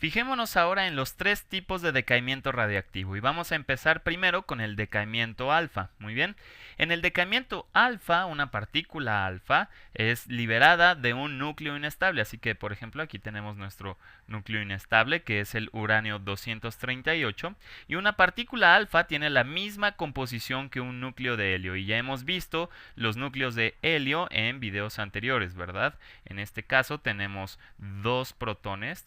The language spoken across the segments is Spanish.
Fijémonos ahora en los tres tipos de decaimiento radiactivo y vamos a empezar primero con el decaimiento alfa. Muy bien. En el decaimiento alfa, una partícula alfa es liberada de un núcleo inestable. Así que, por ejemplo, aquí tenemos nuestro núcleo inestable, que es el uranio 238. Y una partícula alfa tiene la misma composición que un núcleo de helio. Y ya hemos visto los núcleos de helio en videos anteriores, ¿verdad? En este caso tenemos dos protones,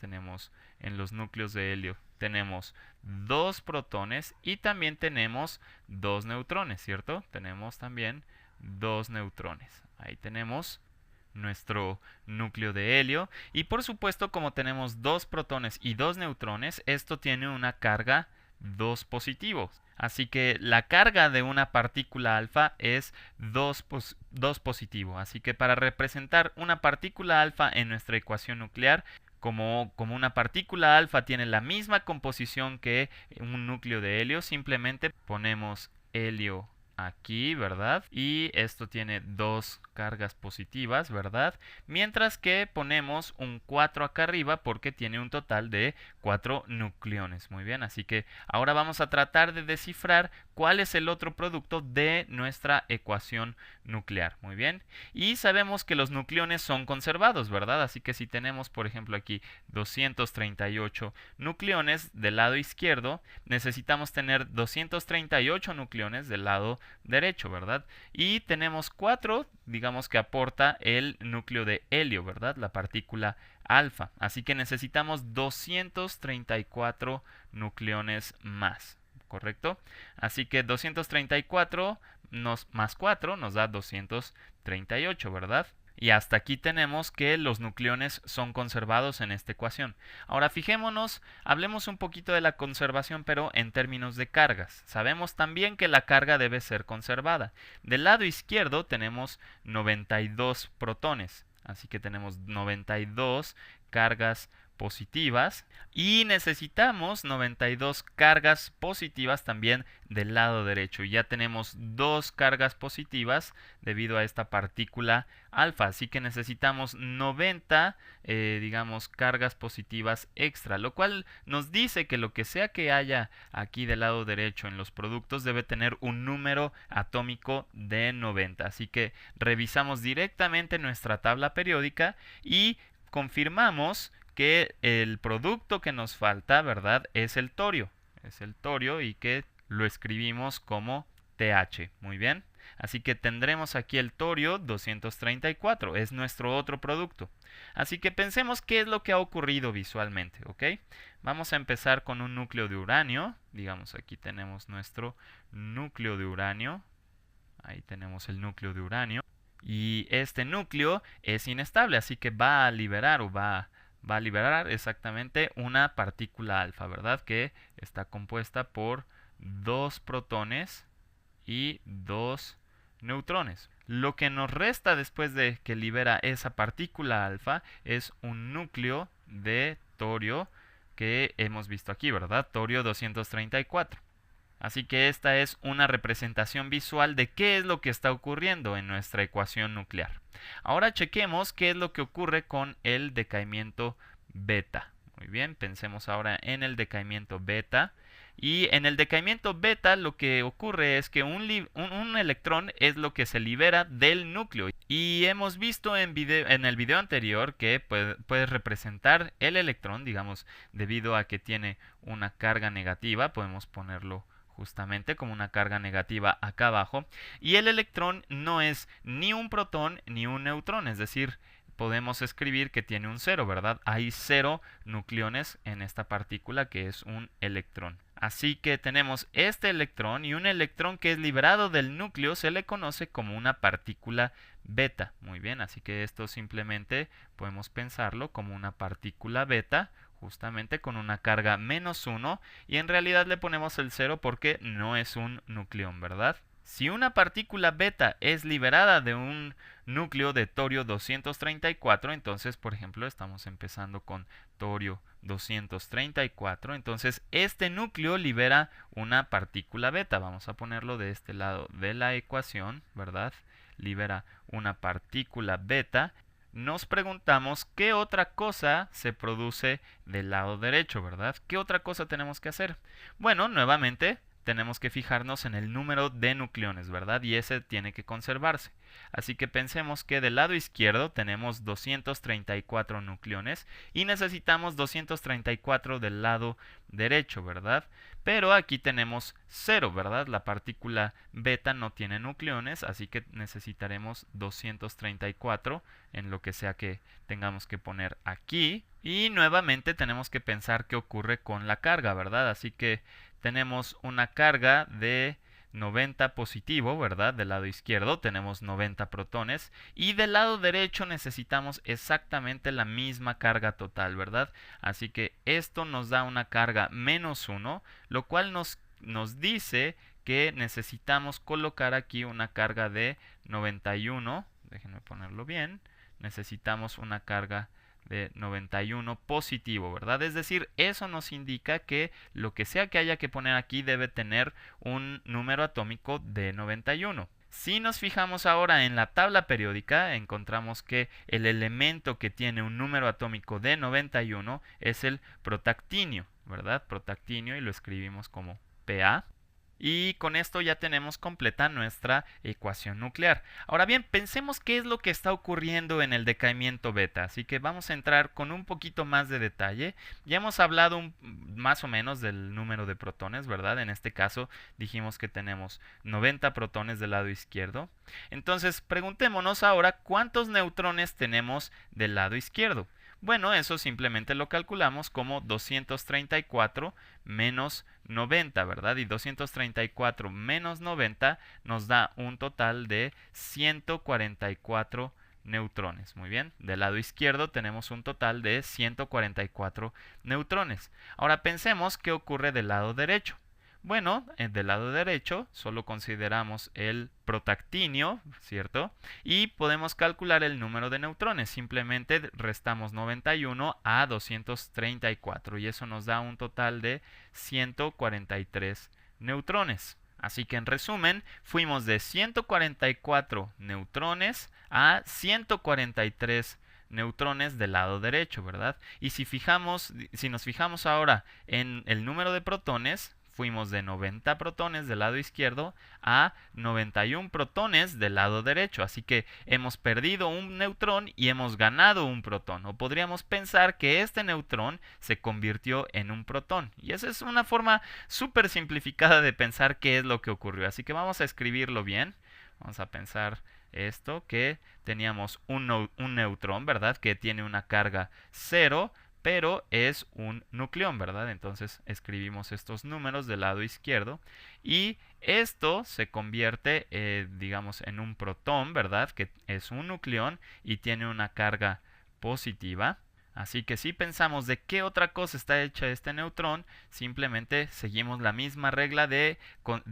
en los núcleos de helio tenemos dos protones y también tenemos dos neutrones, ¿cierto? Tenemos también dos neutrones. Ahí tenemos nuestro núcleo de helio y por supuesto, como tenemos dos protones y dos neutrones, esto tiene una carga 2 positivo. Así que la carga de una partícula alfa es 2 positivo. Así que para representar una partícula alfa en nuestra ecuación nuclear, como una partícula alfa tiene la misma composición que un núcleo de helio, simplemente ponemos helio aquí, ¿verdad? Y esto tiene dos cargas positivas, ¿verdad? Mientras que ponemos un 4 acá arriba porque tiene un total de 4 nucleones. Muy bien, así que ahora vamos a tratar de descifrar cuál es el otro producto de nuestra ecuación nuclear. Muy bien, y sabemos que los nucleones son conservados, ¿verdad? Así que si tenemos, por ejemplo, aquí 238 nucleones del lado izquierdo, necesitamos tener 238 nucleones del lado derecho, ¿verdad? Y tenemos 4, digamos que aporta el núcleo de helio, ¿verdad? La partícula alfa. Así que necesitamos 234 nucleones más, ¿correcto? Así que 234 más 4 nos da 238, ¿verdad? Y hasta aquí tenemos que los nucleones son conservados en esta ecuación. Ahora fijémonos, hablemos un poquito de la conservación, pero en términos de cargas. Sabemos también que la carga debe ser conservada. Del lado izquierdo tenemos 92 protones, así que tenemos 92 cargas positivas y necesitamos 92 cargas positivas también del lado derecho. Ya tenemos dos cargas positivas debido a esta partícula alfa, así que necesitamos 90 digamos cargas positivas extra, lo cual nos dice que lo que sea que haya aquí del lado derecho en los productos debe tener un número atómico de 90. Así que revisamos directamente nuestra tabla periódica y confirmamos que el producto que nos falta, ¿verdad? Es el torio. Es el torio y que lo escribimos como TH. Muy bien. Así que tendremos aquí el torio 234. Es nuestro otro producto. Así que pensemos qué es lo que ha ocurrido visualmente, ¿ok? Vamos a empezar con un núcleo de uranio. Digamos, aquí tenemos nuestro núcleo de uranio. Ahí tenemos el núcleo de uranio. Y este núcleo es inestable, así que va a liberar va a liberar exactamente una partícula alfa, ¿verdad? Que está compuesta por dos protones y dos neutrones. Lo que nos resta después de que libera esa partícula alfa es un núcleo de torio que hemos visto aquí, ¿verdad? Torio 234. Así que esta es una representación visual de qué es lo que está ocurriendo en nuestra ecuación nuclear. Ahora chequemos qué es lo que ocurre con el decaimiento beta. Muy bien, pensemos ahora en el decaimiento beta. Y en el decaimiento beta lo que ocurre es que un electrón es lo que se libera del núcleo. Y hemos visto en el video anterior que puede representar el electrón, digamos, debido a que tiene una carga negativa, podemos ponerlo justamente como una carga negativa acá abajo, y el electrón no es ni un protón ni un neutrón, es decir, podemos escribir que tiene un cero, ¿verdad? Hay 0 nucleones en esta partícula que es un electrón. Así que tenemos este electrón y un electrón que es liberado del núcleo se le conoce como una partícula beta. Muy bien, así que esto simplemente podemos pensarlo como una partícula beta, justamente con una carga -1, y en realidad le ponemos el 0 porque no es un nucleón, ¿verdad? Si una partícula beta es liberada de un núcleo de torio 234, entonces, por ejemplo, estamos empezando con torio 234, entonces este núcleo libera una partícula beta. Vamos a ponerlo de este lado de la ecuación, ¿verdad? Libera una partícula beta. nos preguntamos qué otra cosa se produce del lado derecho, ¿verdad? ¿Qué otra cosa tenemos que hacer? Bueno, nuevamente tenemos que fijarnos en el número de nucleones, ¿verdad? Y ese tiene que conservarse. Así que pensemos que del lado izquierdo tenemos 234 nucleones y necesitamos 234 del lado derecho, ¿verdad? Pero aquí tenemos 0, ¿verdad? La partícula beta no tiene nucleones, así que necesitaremos 234 en lo que sea que tengamos que poner aquí. Y nuevamente tenemos que pensar qué ocurre con la carga, ¿verdad? Así que tenemos una carga de 90 positivo, ¿verdad? Del lado izquierdo tenemos 90 protones y del lado derecho necesitamos exactamente la misma carga total, ¿verdad? Así que esto nos da una carga -1, lo cual nos dice que necesitamos colocar aquí una carga de 91. Déjenme ponerlo bien. Necesitamos una carga de 91 positivo, ¿verdad? Es decir, eso nos indica que lo que sea que haya que poner aquí debe tener un número atómico de 91. Si nos fijamos ahora en la tabla periódica, encontramos que el elemento que tiene un número atómico de 91 es el protactinio, ¿verdad? Protactinio, y lo escribimos como Pa. Y con esto ya tenemos completa nuestra ecuación nuclear. Ahora bien, pensemos qué es lo que está ocurriendo en el decaimiento beta. Así que vamos a entrar con un poquito más de detalle. Ya hemos hablado más o menos del número de protones, ¿verdad? En este caso dijimos que tenemos 90 protones del lado izquierdo. Entonces, preguntémonos ahora cuántos neutrones tenemos del lado izquierdo. Bueno, eso simplemente lo calculamos como 234 menos 90, ¿verdad? Y 234 menos 90 nos da un total de 144 neutrones. Muy bien, del lado izquierdo tenemos un total de 144 neutrones. Ahora pensemos qué ocurre del lado derecho. Bueno, del lado derecho solo consideramos el protactinio, ¿cierto? Y podemos calcular el número de neutrones. Simplemente restamos 91 a 234 y eso nos da un total de 143 neutrones. Así que en resumen, fuimos de 144 neutrones a 143 neutrones del lado derecho, ¿verdad? Y si nos fijamos ahora en el número de protones, fuimos de 90 protones del lado izquierdo a 91 protones del lado derecho. Así que hemos perdido un neutrón y hemos ganado un protón. O podríamos pensar que este neutrón se convirtió en un protón. Y esa es una forma súper simplificada de pensar qué es lo que ocurrió. Así que vamos a escribirlo bien. Vamos a pensar esto, que teníamos un neutrón, ¿verdad? Que tiene una carga 0, pero es un nucleón, ¿verdad? Entonces escribimos estos números del lado izquierdo y esto se convierte, digamos, en un protón, ¿verdad? Que es un nucleón y tiene una carga positiva. Así que si pensamos de qué otra cosa está hecha este neutrón, simplemente seguimos la misma regla de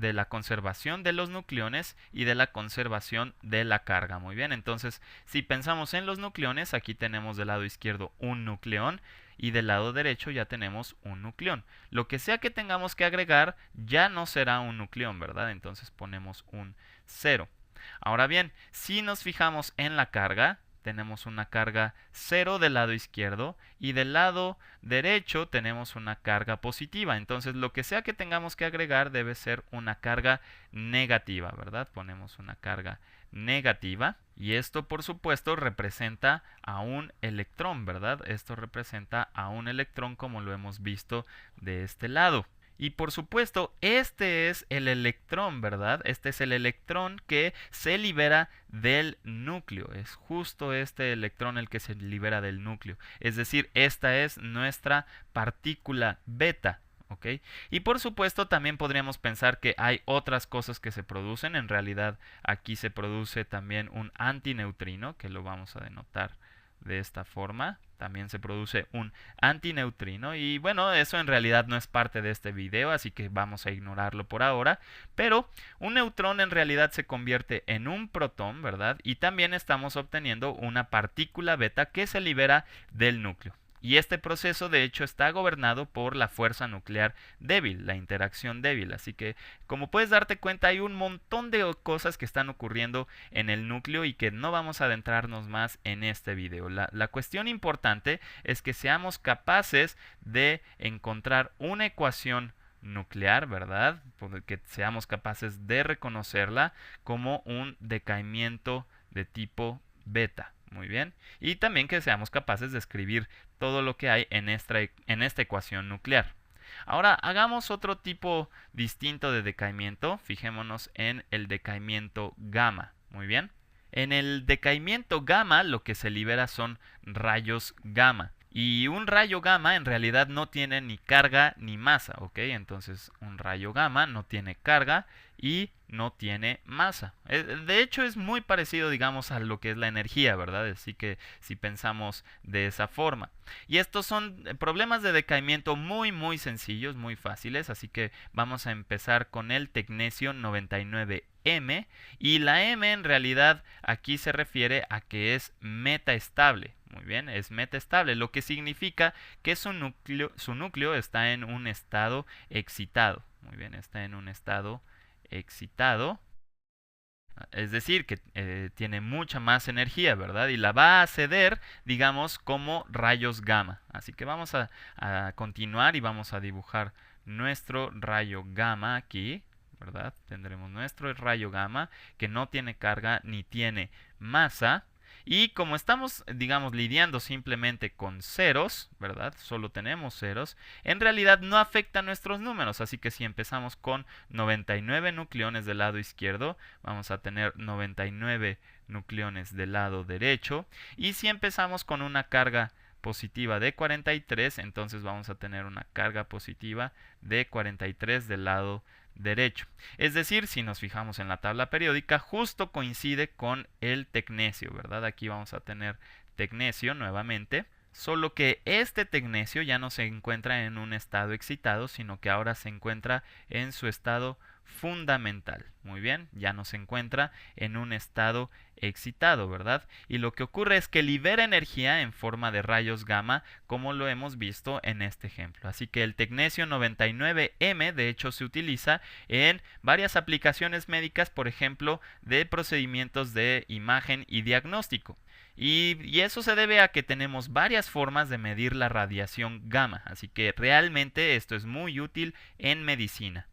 la conservación de los nucleones y de la conservación de la carga. Muy bien, entonces si pensamos en los nucleones, aquí tenemos del lado izquierdo un nucleón y del lado derecho ya tenemos un nucleón. Lo que sea que tengamos que agregar ya no será un nucleón, ¿verdad? Entonces ponemos un 0. Ahora bien, si nos fijamos en la carga, tenemos una carga 0 del lado izquierdo y del lado derecho tenemos una carga positiva. Entonces lo que sea que tengamos que agregar debe ser una carga negativa, ¿verdad? Ponemos una carga negativa y esto por supuesto representa a un electrón, ¿verdad? Esto representa a un electrón como lo hemos visto de este lado. Y por supuesto, este es el electrón, ¿verdad? Este es el electrón que se libera del núcleo. Es justo este electrón el que se libera del núcleo. Es decir, esta es nuestra partícula beta. ¿Ok? Y por supuesto también podríamos pensar que hay otras cosas que se producen. En realidad aquí se produce también un antineutrino, que lo vamos a denotar de esta forma. También se produce un antineutrino y bueno, eso en realidad no es parte de este video, así que vamos a ignorarlo por ahora. Pero un neutrón en realidad se convierte en un protón, ¿verdad? Y también estamos obteniendo una partícula beta que se libera del núcleo. Y este proceso de hecho está gobernado por la fuerza nuclear débil, la interacción débil. Así que como puedes darte cuenta hay un montón de cosas que están ocurriendo en el núcleo y que no vamos a adentrarnos más en este video. La cuestión importante es que seamos capaces de encontrar una ecuación nuclear, ¿verdad? Que seamos capaces de reconocerla como un decaimiento de tipo beta. Muy bien. Y también que seamos capaces de escribir todo lo que hay en esta ecuación nuclear. Ahora hagamos otro tipo distinto de decaimiento. Fijémonos en el decaimiento gamma. Muy bien. En el decaimiento gamma lo que se libera son rayos gamma. Y un rayo gamma en realidad no tiene ni carga ni masa, ¿ok? Entonces un rayo gamma no tiene carga y no tiene masa. De hecho es muy parecido, digamos, a lo que es la energía, ¿verdad? Así que si pensamos de esa forma. Y estos son problemas de decaimiento muy sencillos, muy fáciles, así que vamos a empezar con el tecnesio 99M y la M en realidad aquí se refiere a que es metaestable. Muy bien, es metaestable, lo que significa que su núcleo está en un estado excitado. Muy bien, está en un estado excitado. Es decir, que tiene mucha más energía, ¿verdad? Y la va a ceder, digamos, como rayos gamma. Así que vamos a continuar y vamos a dibujar nuestro rayo gamma aquí, ¿verdad? Tendremos nuestro rayo gamma que no tiene carga ni tiene masa. Y como estamos, digamos, lidiando simplemente con ceros, ¿verdad? Solo tenemos ceros, en realidad no afecta a nuestros números. Así que si empezamos con 99 nucleones del lado izquierdo, vamos a tener 99 nucleones del lado derecho. Y si empezamos con una carga positiva de 43, entonces vamos a tener una carga positiva de 43 del lado derecho. Es decir, si nos fijamos en la tabla periódica, justo coincide con el tecnesio, ¿verdad? Aquí vamos a tener tecnesio nuevamente, solo que este tecnesio ya no se encuentra en un estado excitado, sino que ahora se encuentra en su estado fundamental. Muy bien, ya no se encuentra en un estado excitado, ¿verdad? Y lo que ocurre es que libera energía en forma de rayos gamma, como lo hemos visto en este ejemplo. Así que el tecnesio 99M de hecho se utiliza en varias aplicaciones médicas, por ejemplo, de procedimientos de imagen y diagnóstico. Y eso se debe a que tenemos varias formas de medir la radiación gamma, así que realmente esto es muy útil en medicina.